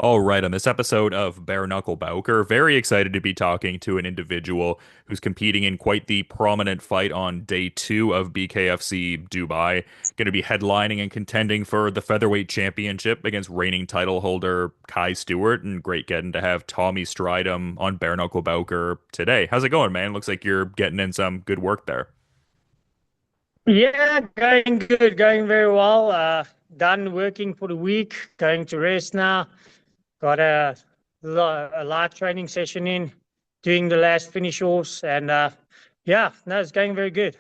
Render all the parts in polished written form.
All right, on this episode of Bare Knuckle Bowker, very excited to be talking to an individual who's competing in quite the prominent fight on day two of BKFC Dubai. Going to be headlining and contending for the featherweight championship against reigning title holder Kai Stewart, and great getting to have Tommy Strydom on Bare Knuckle Bowker today. How's it going, man? Looks like you're getting in some good work there. Yeah, going good, going very well. Done working for the week, going to rest now. Got a live training session in, doing the last finish offs, and yeah, no, it's going very good.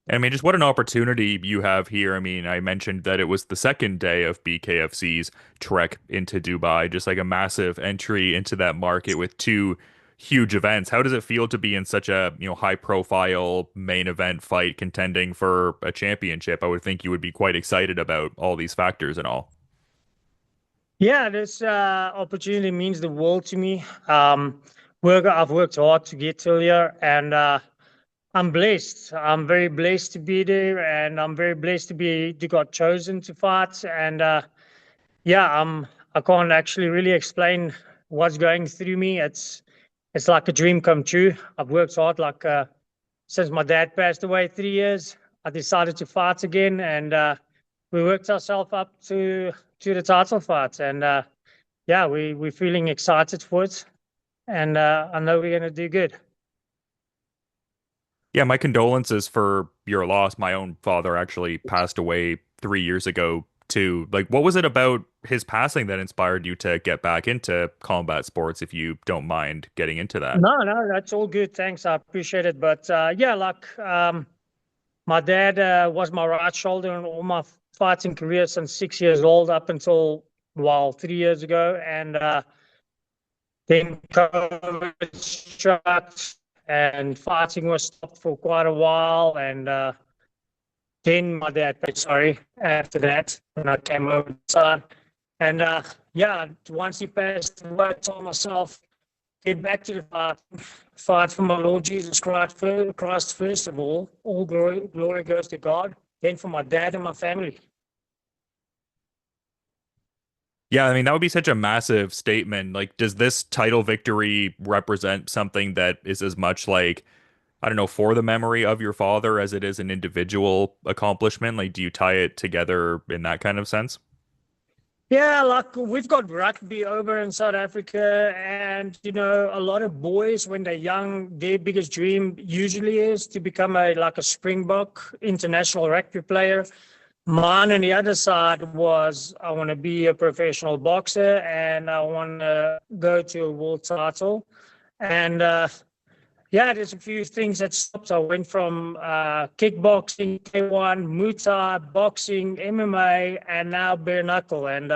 I mean, just what an opportunity you have here. I mean, I mentioned that it was the second day of BKFC's trek into Dubai, just like a massive entry into that market with two huge events. How does it feel to be in such a, high profile main event fight contending for a championship? I would think you would be quite excited about all these factors and all. Yeah, this opportunity means the world to me. I've worked hard to get till here, and I'm blessed. I'm very blessed to be there, and I'm very blessed to got chosen to fight. And yeah, I can't actually really explain what's going through me. It's like a dream come true. I've worked hard since my dad passed away 3 years. I decided to fight again, and we worked ourselves up to the title fight. And yeah, we're feeling excited for it, and I know we're gonna do good. Yeah, my condolences for your loss. My own father actually passed away 3 years ago too. Like, what was it about his passing that inspired you to get back into combat sports, if you don't mind getting into that? No, no, that's all good. Thanks, I appreciate it. But yeah, my dad was my right shoulder in all my fighting career since 6 years old up until, well, 3 years ago. And then COVID struck and fighting was stopped for quite a while. And then my dad passed, sorry, after that, when I came over to son. And yeah, once he passed away, I told myself, get back to the fight for my Lord Jesus Christ first of all. All glory goes to God. Then for my dad and my family. Yeah, I mean, that would be such a massive statement. Like, does this title victory represent something that is as much like, I don't know, for the memory of your father as it is an individual accomplishment? Like, do you tie it together in that kind of sense? Yeah, like we've got rugby over in South Africa, and a lot of boys when they're young, their biggest dream usually is to become a Springbok international rugby player. Mine on the other side was I want to be a professional boxer and I want to go to a world title. And yeah, there's a few things that stopped. I went from kickboxing, K1, Muay Thai, boxing, MMA, and now bare knuckle. And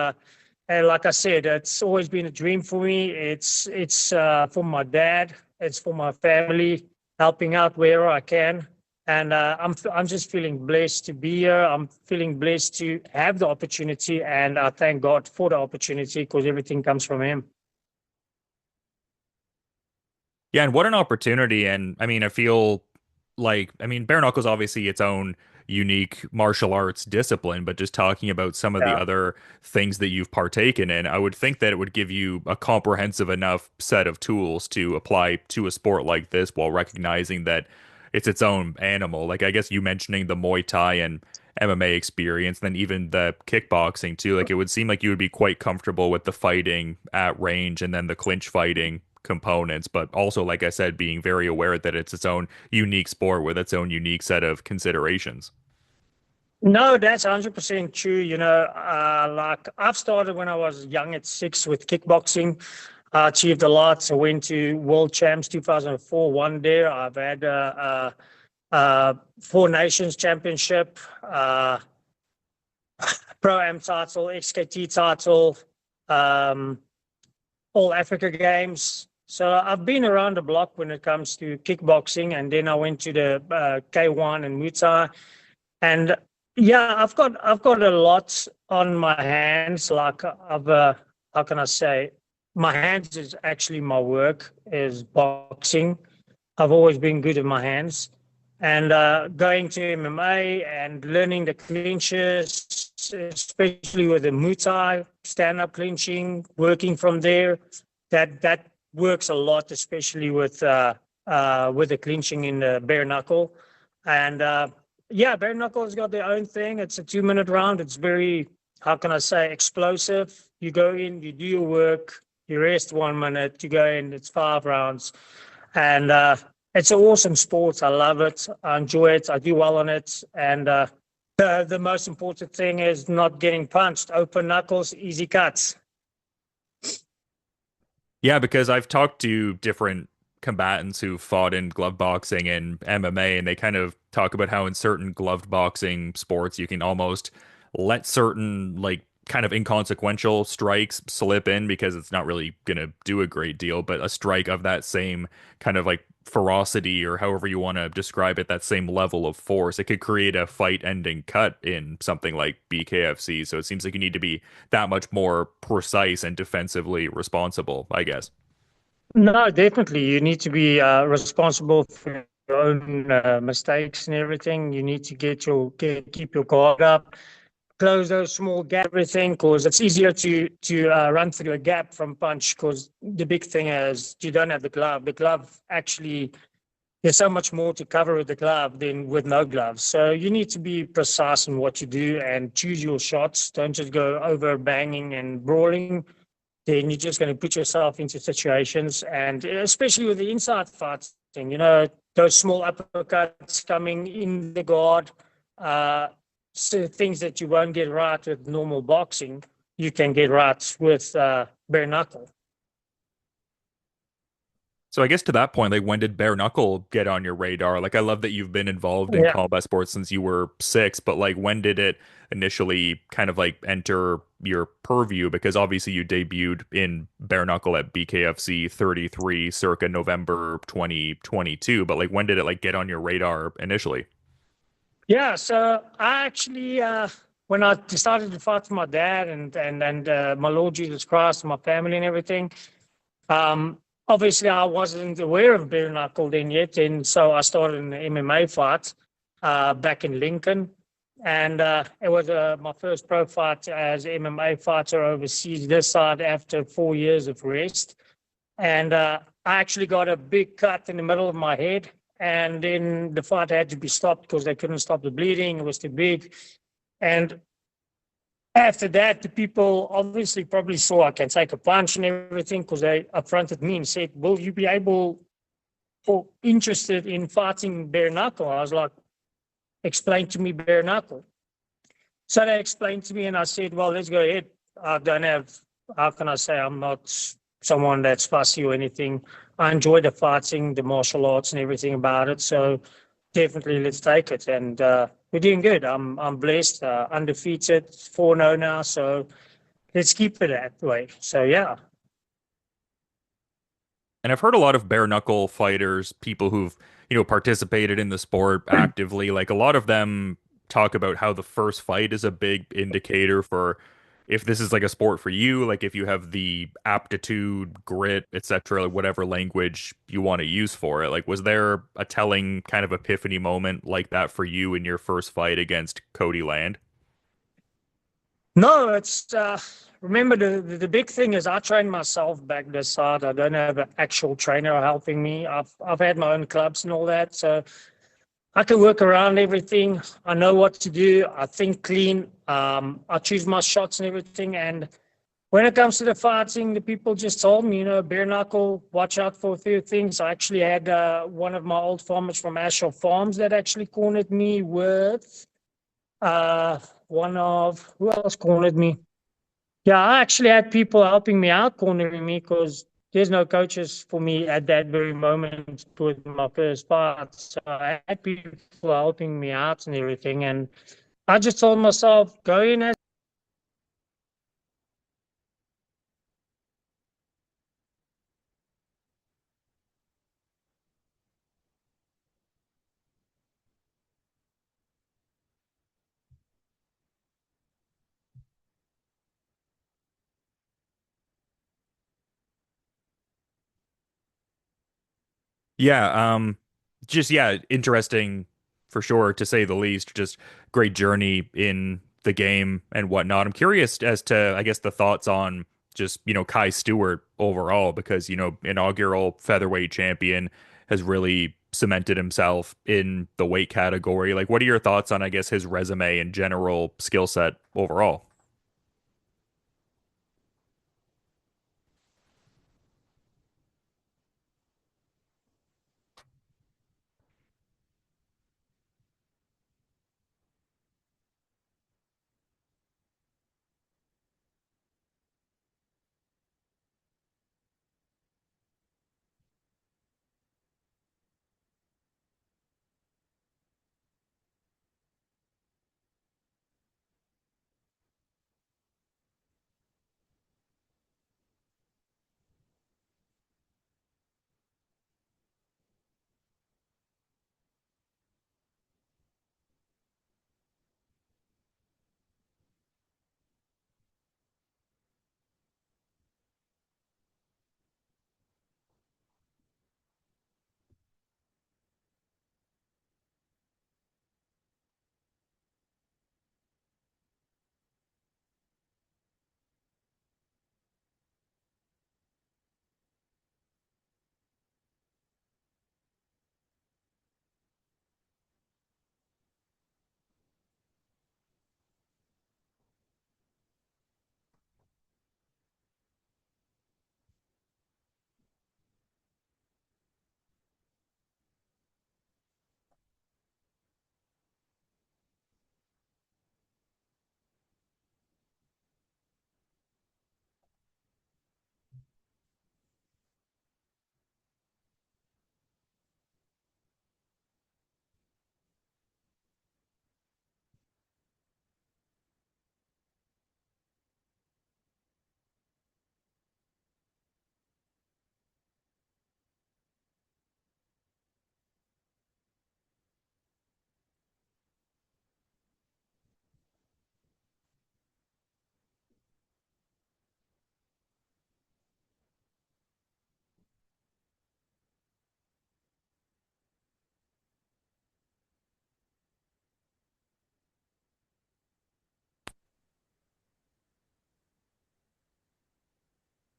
like I said, it's always been a dream for me. It's for my dad. It's for my family, helping out wherever I can. And I'm just feeling blessed to be here. I'm feeling blessed to have the opportunity, and I thank God for the opportunity because everything comes from Him. Yeah, and what an opportunity. And I mean, I feel like, I mean, bare knuckles obviously its own unique martial arts discipline, but just talking about some of the Yeah. other things that you've partaken in, I would think that it would give you a comprehensive enough set of tools to apply to a sport like this while recognizing that it's its own animal. Like, I guess you mentioning the Muay Thai and MMA experience, then even the kickboxing too. Like, it would seem like you would be quite comfortable with the fighting at range and then the clinch fighting components, but also, like I said, being very aware that it's its own unique sport with its own unique set of considerations. No, that's 100% true. Like I've started when I was young at 6 with kickboxing. I achieved a lot. I went to World Champs 2004, won there. I've had Four Nations Championship, Pro Am title, XKT title, um, All Africa Games. So I've been around the block when it comes to kickboxing, and then I went to the K1 and Muay Thai. And yeah, I've got a lot on my hands. Like how can I say? My hands is actually my work is boxing. I've always been good at my hands, and going to MMA and learning the clinches especially with the Muay Thai, stand-up clinching, working from there. That works a lot, especially with the clinching in the bare knuckle. And yeah, bare knuckle has got their own thing. It's a 2 minute round. It's very, how can I say, explosive. You go in, you do your work, you rest 1 minute, you go in, it's 5 rounds. And it's an awesome sport. I love it. I enjoy it. I do well on it. And the most important thing is not getting punched. Open knuckles, easy cuts. Yeah, because I've talked to different combatants who fought in glove boxing and MMA, and they kind of talk about how in certain gloved boxing sports you can almost let certain like kind of inconsequential strikes slip in because it's not really gonna do a great deal, but a strike of that same kind of like ferocity or however you want to describe it, that same level of force, it could create a fight-ending cut in something like BKFC. So it seems like you need to be that much more precise and defensively responsible, I guess. No, definitely. You need to be responsible for your own mistakes and everything. You need to keep your guard up, close those small gaps, everything, because it's easier to run through a gap from punch. Because the big thing is you don't have the glove. The glove actually, there's so much more to cover with the glove than with no gloves. So you need to be precise in what you do and choose your shots. Don't just go over banging and brawling. Then you're just going to put yourself into situations, and especially with the inside fighting, those small uppercuts coming in the guard, so things that you won't get right with normal boxing, you can get right with bare knuckle. So I guess to that point, like when did bare knuckle get on your radar? Like I love that you've been involved in Yeah. combat sports since you were 6, but like when did it initially kind of like enter your purview? Because obviously you debuted in bare knuckle at BKFC 33 circa November 2022, but like when did it like get on your radar initially? Yeah, so I actually, when I decided to fight for my dad and my Lord Jesus Christ, my family and everything, obviously I wasn't aware of bare knuckle then yet, and so I started an MMA fight back in Lincoln, and it was my first pro fight as MMA fighter overseas this side after 4 years of rest, and I actually got a big cut in the middle of my head. And then the fight had to be stopped because they couldn't stop the bleeding. It was too big. And after that, the people obviously probably saw I can take a punch and everything because they affronted me and said, will you be able or interested in fighting bare knuckle? I was like, explain to me bare knuckle. So they explained to me and I said, well, let's go ahead. I don't have, how can I say, I'm not someone that's fussy or anything. I enjoy the fighting, the martial arts and everything about it. So definitely let's take it. And we're doing good. I'm blessed, undefeated, 4-0 now. So let's keep it that way. So yeah. And I've heard a lot of bare knuckle fighters, people who've, participated in the sport actively, like a lot of them talk about how the first fight is a big indicator for if this is like a sport for you, like if you have the aptitude, grit, etc., like whatever language you want to use for it. Like, was there a telling kind of epiphany moment like that for you in your first fight against Cody Land? No, it's remember the big thing is I train myself back this side. I don't have an actual trainer helping me. I've had my own clubs and all that, so I can work around everything. I know what to do. I think clean. I choose my shots and everything. And when it comes to the fighting, the people just told me, bare knuckle, watch out for a few things. I actually had one of my old farmers from Asheville Farms that actually cornered me with uh, one of, who else cornered me? Yeah, I actually had people helping me out, cornering me, because there's no coaches for me at that very moment with my first fight. So I had people helping me out and everything. And I just told myself, go in as Yeah, just yeah, interesting for sure to say the least. Just great journey in the game and whatnot. I'm curious as to, I guess, the thoughts on just, Kai Stewart overall, because, inaugural featherweight champion has really cemented himself in the weight category. Like, what are your thoughts on, I guess, his resume and general skill set overall?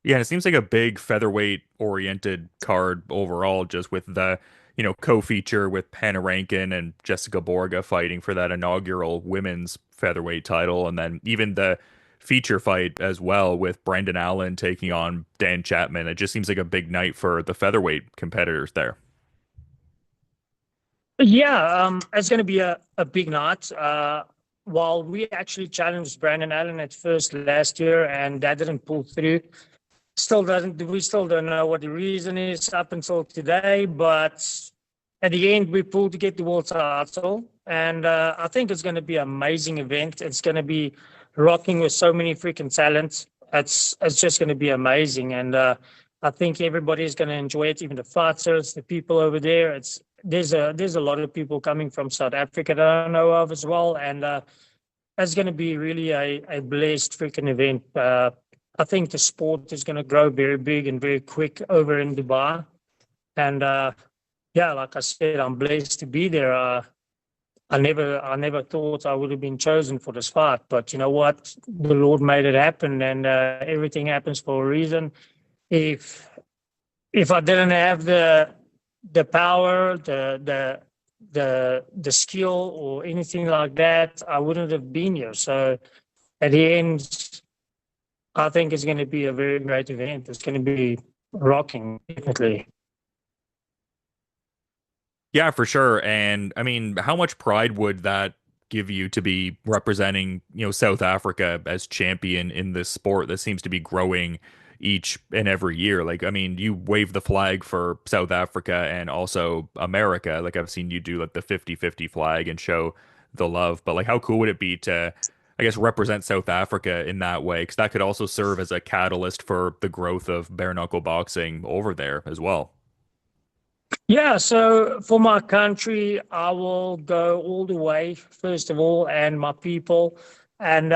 Yeah, and it seems like a big featherweight oriented card overall, just with the, co-feature with Hannah Rankin and Jessica Borga fighting for that inaugural women's featherweight title, and then even the feature fight as well with Brendan Allen taking on Dan Chapman. It just seems like a big night for the featherweight competitors there. Yeah, it's going to be a big night. While we actually challenged Brandon Allen at first last year and that didn't pull through, we still don't know what the reason is up until today, but at the end we pulled to get the world title, and I think it's going to be an amazing event. It's going to be rocking with so many freaking talents. It's just going to be amazing, and I think everybody is going to enjoy it, even the fighters, the people over there. There's a lot of people coming from South Africa that I know of as well, and it's going to be really a blessed freaking event. I think the sport is going to grow very big and very quick over in Dubai. And yeah, like I said, I'm blessed to be there. I never thought I would have been chosen for this fight, but you know what? The Lord made it happen, and everything happens for a reason. If if I didn't have the power, the skill, or anything like that, I wouldn't have been here. So at the end, I think it's going to be a very great event. It's going to be rocking, definitely. Yeah, for sure. And I mean, how much pride would that give you to be representing, South Africa as champion in this sport that seems to be growing each and every year? Like, I mean, you wave the flag for South Africa and also America. Like, I've seen you do like the 50-50 flag and show the love. But like, how cool would it be to, I guess, represent South Africa in that way? Because that could also serve as a catalyst for the growth of bare knuckle boxing over there as well. Yeah, so for my country, I will go all the way, first of all, and my people. And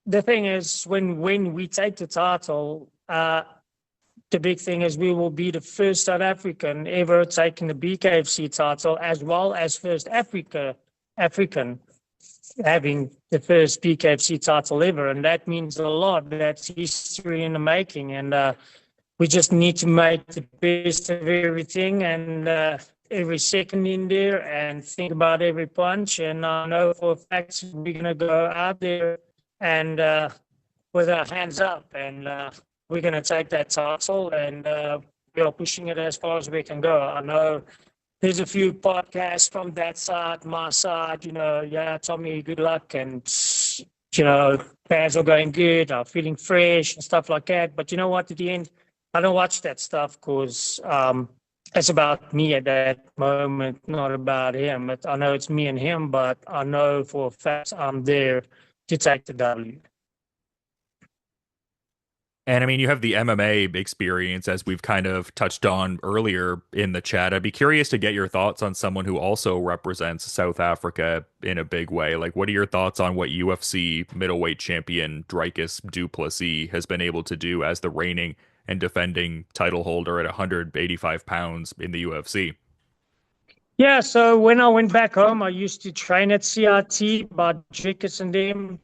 the thing is, when we take the title, the big thing is we will be the first South African ever taking the BKFC title, as well as first African. having the first BKFC title ever, and that means a lot. That's history in the making, and we just need to make the best of everything and every second in there, and think about every punch. And I know for a fact we're gonna go out there and with our hands up, and we're gonna take that title, and we are pushing it as far as we can go. I know there's a few podcasts from that side, my side, yeah, Tommy, good luck. And, fans are going good, are feeling fresh and stuff like that. But you know what? At the end, I don't watch that stuff because it's about me at that moment, not about him. But I know it's me and him, but I know for a fact I'm there to take the W. And I mean, you have the MMA experience, as we've kind of touched on earlier in the chat. I'd be curious to get your thoughts on someone who also represents South Africa in a big way. Like, what are your thoughts on what UFC middleweight champion Dricus du Plessis has been able to do as the reigning and defending title holder at 185 pounds in the UFC? Yeah, so when I went back home, I used to train at CRT by Dricus and them.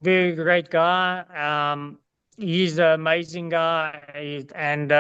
Very great guy. He's an amazing guy, and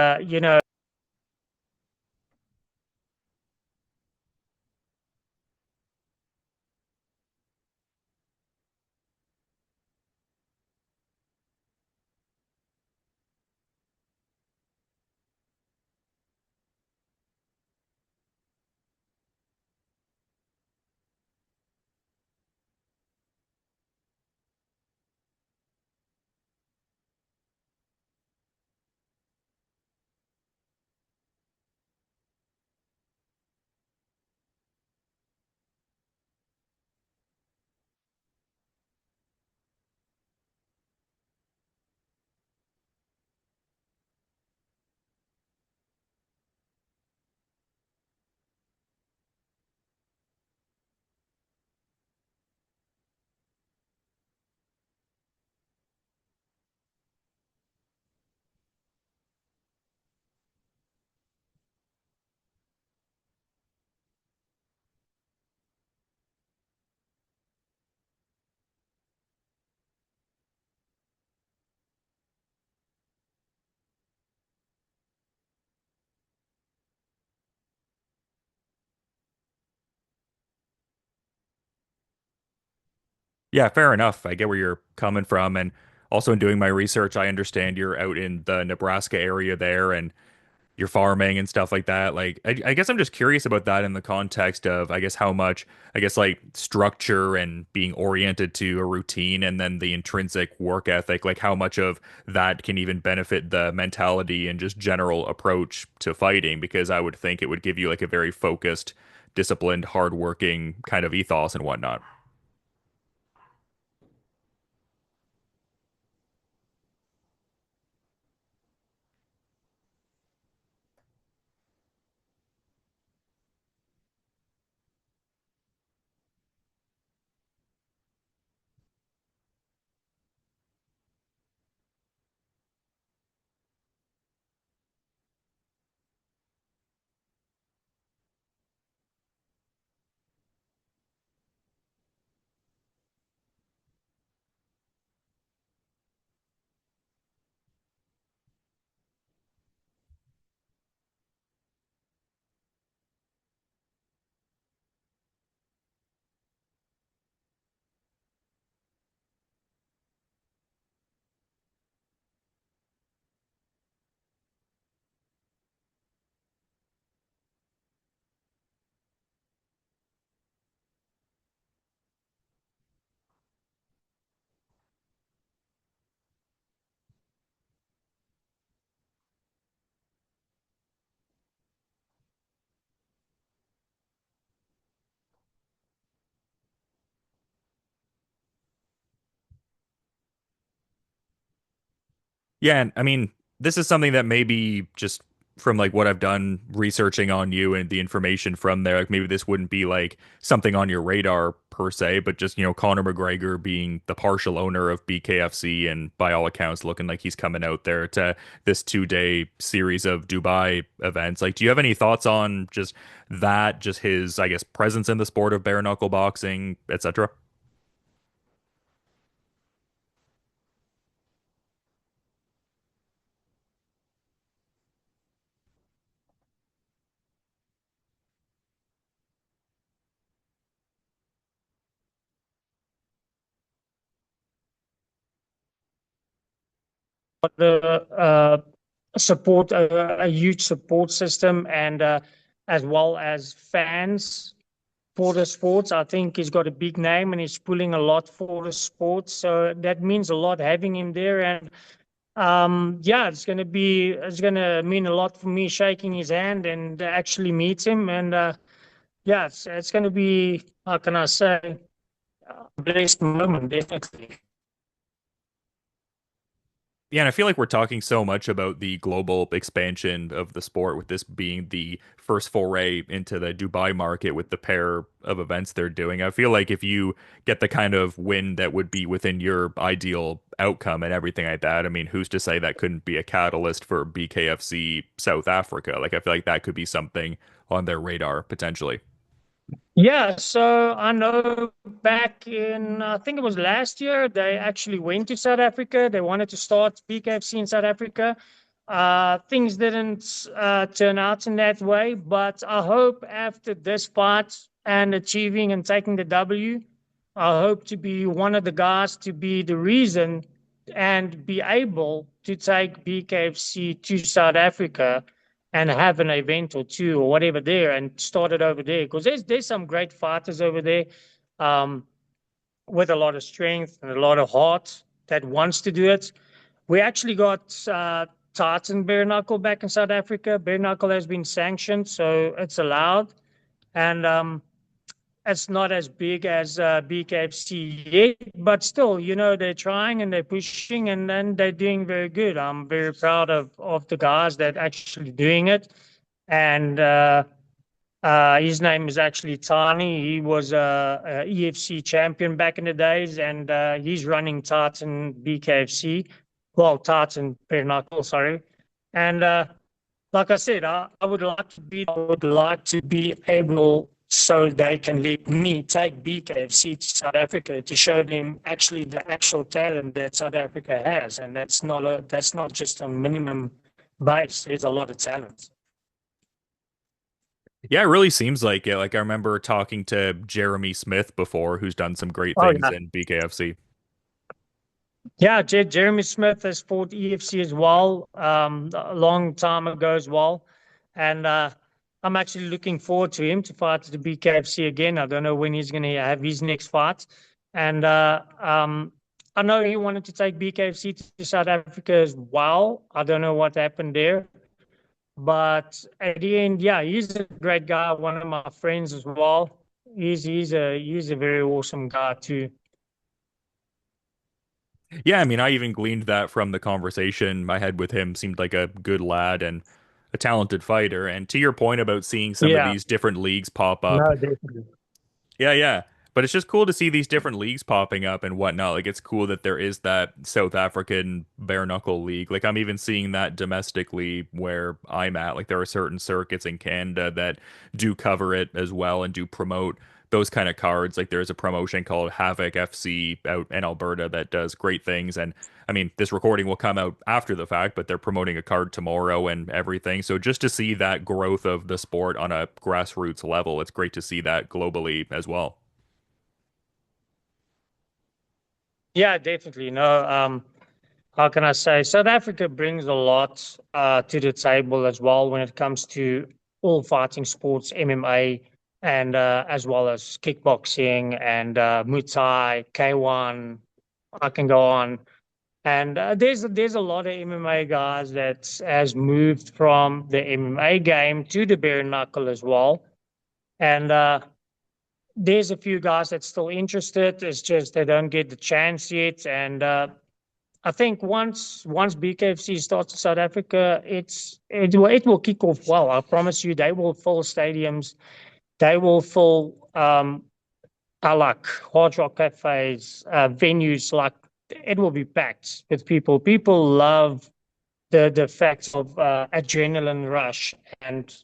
Yeah, fair enough. I get where you're coming from. And also in doing my research, I understand you're out in the Nebraska area there and you're farming and stuff like that. Like, I guess I'm just curious about that in the context of, I guess, how much, I guess, like structure and being oriented to a routine and then the intrinsic work ethic, like how much of that can even benefit the mentality and just general approach to fighting. Because I would think it would give you like a very focused, disciplined, hardworking kind of ethos and whatnot. Yeah, and I mean, this is something that maybe just from like what I've done researching on you and the information from there, like maybe this wouldn't be like something on your radar per se, but just, Conor McGregor being the partial owner of BKFC and by all accounts looking like he's coming out there to this 2-day series of Dubai events. Like, do you have any thoughts on just that, just his, I guess, presence in the sport of bare knuckle boxing, etc.? the support, a huge support system, and as well as fans for the sports. I think he's got a big name and he's pulling a lot for the sports. So that means a lot having him there. And yeah, it's gonna mean a lot for me shaking his hand and actually meet him. And yeah, it's gonna be, how can I say, a blessed moment, definitely. Yeah, and I feel like we're talking so much about the global expansion of the sport, with this being the first foray into the Dubai market with the pair of events they're doing. I feel like if you get the kind of win that would be within your ideal outcome and everything like that, I mean, who's to say that couldn't be a catalyst for BKFC South Africa? Like, I feel like that could be something on their radar potentially. Yeah, so I know back in, I think it was last year, they actually went to South Africa. They wanted to start BKFC in South Africa. Things didn't turn out in that way, but I hope after this fight and achieving and taking the W, I hope to be one of the guys to be the reason and be able to take BKFC to South Africa and have an event or two or whatever there and start it over there, because there's some great fighters over there, um, with a lot of strength and a lot of heart that wants to do it. We actually got Tartan Bare Knuckle back in South Africa. Bare Knuckle has been sanctioned, so it's allowed. And it's not as big as BKFC yet, but still, they're trying and they're pushing, and then they're doing very good. I'm very proud of the guys that actually doing it. And his name is actually Tani. He was a EFC champion back in the days, and he's running Tartan BKFC. Well, Tartan Bare Knuckle, sorry. And like I said, I would like to be able so they can let me take BKFC to South Africa to show them actually the actual talent that South Africa has, and that's not just a minimum base. There's a lot of talent. Yeah, it really seems like it. Like, I remember talking to Jeremy Smith before, who's done some great Oh things yeah, in BKFC. yeah. Jeremy Smith has fought EFC as well, a long time ago as well, and I'm actually looking forward to him to fight at the BKFC again. I don't know when he's going to have his next fight, and I know he wanted to take BKFC to South Africa as well. I don't know what happened there, but at the end, yeah, he's a great guy. One of my friends as well. He's a very awesome guy too. Yeah, I mean, I even gleaned that from the conversation I had with him. Seemed like a good lad and a talented fighter. And to your point about seeing some of Yeah, these different leagues pop up, no, definitely. yeah, yeah. But it's just cool to see these different leagues popping up and whatnot. Like, it's cool that there is that South African bare knuckle league. Like, I'm even seeing that domestically where I'm at. Like, there are certain circuits in Canada that do cover it as well and do promote those kind of cards. Like, there's a promotion called Havoc FC out in Alberta that does great things. And I mean, this recording will come out after the fact, but they're promoting a card tomorrow and everything. So just to see that growth of the sport on a grassroots level, it's great to see that globally as well. Yeah, definitely. No, how can I say? South Africa brings a lot to the table as well when it comes to all fighting sports, MMA, and as well as kickboxing and Muay Thai, K1. I can go on. And there's a lot of MMA guys that has moved from the MMA game to the bare knuckle as well. And there's a few guys that's still interested. It's just they don't get the chance yet. And I think once BKFC starts in South Africa, it will kick off well. I promise you, they will fill stadiums. They will fill like Hard Rock cafes, venues. Like it will be packed with people. People love the fact of adrenaline rush and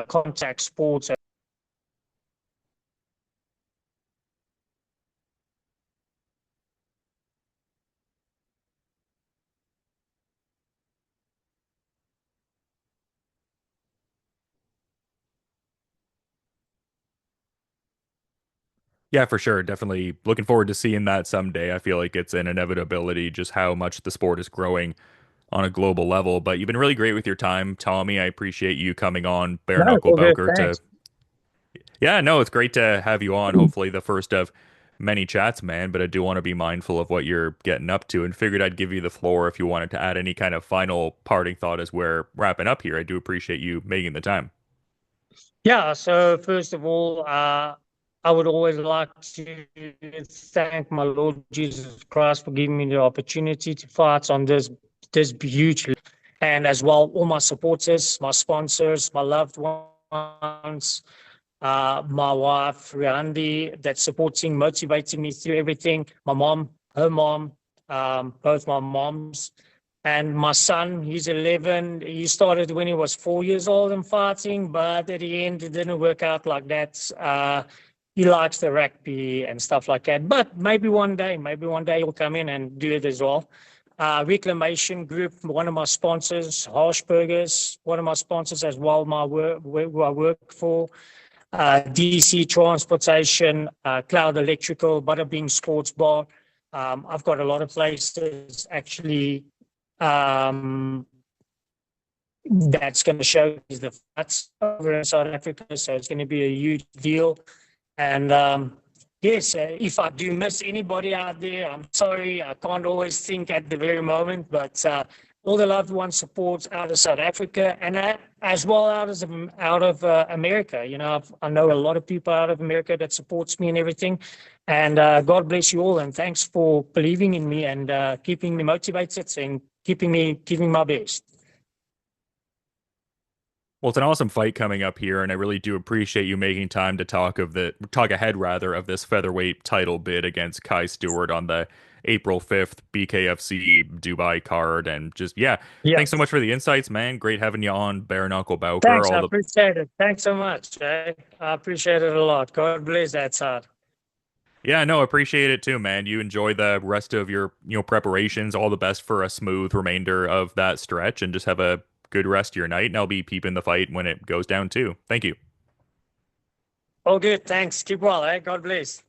contact sports. Yeah, for sure. Definitely looking forward to seeing that someday. I feel like it's an inevitability just how much the sport is growing on a global level. But you've been really great with your time, Tommy. I appreciate you coming on Bare No, it's Knuckle all good. Bowker to. Thanks. Yeah, no, it's great to have you on. Hopefully, the first of many chats, man. But I do want to be mindful of what you're getting up to and figured I'd give you the floor if you wanted to add any kind of final parting thought as we're wrapping up here. I do appreciate you making the time. Yeah, so first of all, I would always like to thank my Lord Jesus Christ for giving me the opportunity to fight on this huge, and as well all my supporters, my sponsors, my loved ones, my wife Riandi, that's supporting, motivating me through everything. My mom, her mom, both my moms. And my son, he's 11. He started when he was 4 years old in fighting, but at the end, it didn't work out like that. He likes the rugby and stuff like that. But maybe one day he'll come in and do it as well. Reclamation Group, one of my sponsors, Harshburgers, one of my sponsors as well, my work, who I work for. DC Transportation, Cloud Electrical, Butterbean Sports Bar. I've got a lot of places actually um, that's going to show the flats over in South Africa. So it's going to be a huge deal. And yes, if I do miss anybody out there, I'm sorry. I can't always think at the very moment, but all the loved ones support out of South Africa and as well out of America. You know, I know a lot of people out of America that supports me and everything. And God bless you all, and thanks for believing in me and keeping me motivated and keeping me giving my best. Well, it's an awesome fight coming up here, and I really do appreciate you making time to talk ahead rather of this featherweight title bid against Kai Stewart on the April 5th BKFC Dubai card. And just yeah, Yeah, thanks so much for the insights, man. Great having you on Bare Knuckle Bowker. thanks. All I the appreciate it. Thanks so much. I appreciate it a lot. God bless that side. Yeah, no, appreciate it too, man. You enjoy the rest of your, preparations. All the best for a smooth remainder of that stretch and just have a good rest of your night. And I'll be peeping the fight when it goes down too. Thank you. All good. Thanks. Keep well, eh? God bless.